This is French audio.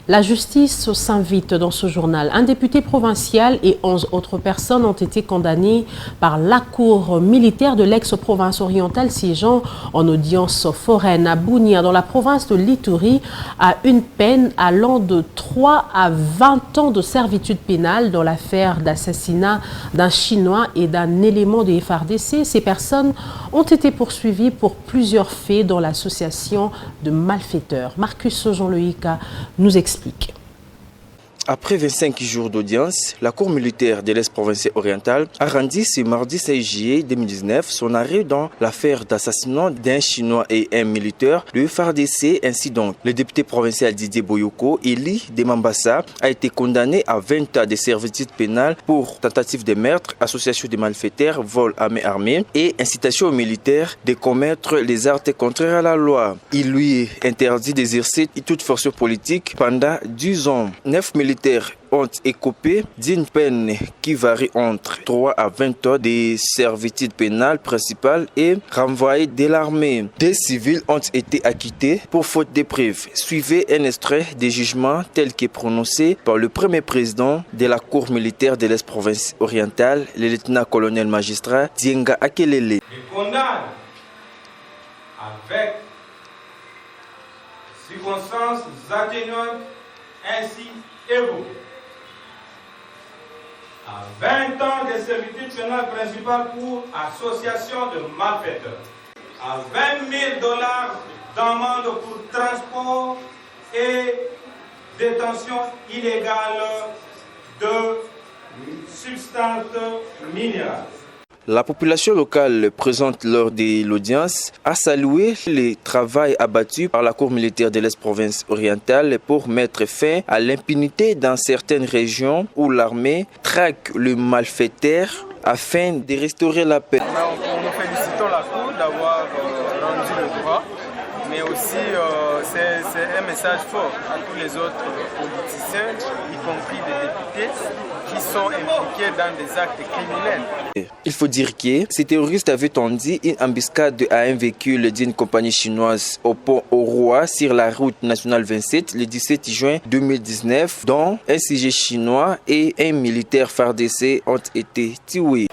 La justice s'invite dans ce journal. Un député provincial et 11 autres personnes ont été condamnées par la cour militaire de l'ex-province orientale siégeant en audience foraine à Bunia dans la province de l'Ituri à une peine allant de 3 à 20 ans de servitude pénale dans l'affaire d'assassinat d'un Chinois et d'un élément de FARDC. Ces personnes ont été poursuivies pour plusieurs faits dans l'association de malfaiteurs. Marcus Jean-Loïc nous explique. Après 25 jours d'audience, la Cour militaire de l'ex-province orientale a rendu ce mardi 16 juillet 2019 son arrêt dans l'affaire d'assassinat d'un Chinois et un militaire de FARDC. Ainsi donc, le député provincial Didier Boyoko, élu de Mambasa, a été condamné à 20 ans de servitude pénale pour tentative de meurtre, association de malfaiteurs, vol à main armée et incitation aux militaires de commettre les actes contraires à la loi. Il lui est interdit d'exercer toute fonction politique pendant 10 ans. 9 militaires ont écopé d'une peine qui varie entre 3 à 20 ans de servitude pénale principale et renvoyés de l'armée. Des civils ont été acquittés pour faute de preuves. Suivez un extrait des jugements tels que prononcés par le premier président de la Cour militaire de l'ex-province orientale, le lieutenant-colonel magistrat Dienga Akelele. Il condamne avec circonstances atténuantes ainsi évoquées à 20 ans de servitude pénale principale pour association de malfaiteurs, à 20 000 $ d'amende pour transport et détention illégale de substances minérales. La population locale présente lors de l'audience a salué le travail abattu par la Cour militaire de l'ex-province orientale pour mettre fin à l'impunité dans certaines régions où l'armée traque le malfaiteur afin de restaurer la paix. Nous félicitons la Cour d'avoir rendu le droit, mais aussi c'est un message fort à tous les autres politiciens, y compris des députés, qui sont impliqués dans des actes criminels. Il faut dire que ces terroristes avaient tendu une embuscade à un véhicule d'une compagnie chinoise au pont au Roi sur la route nationale 27 le 17 juin 2019, dont un sujet chinois et un militaire FARDC ont été tués.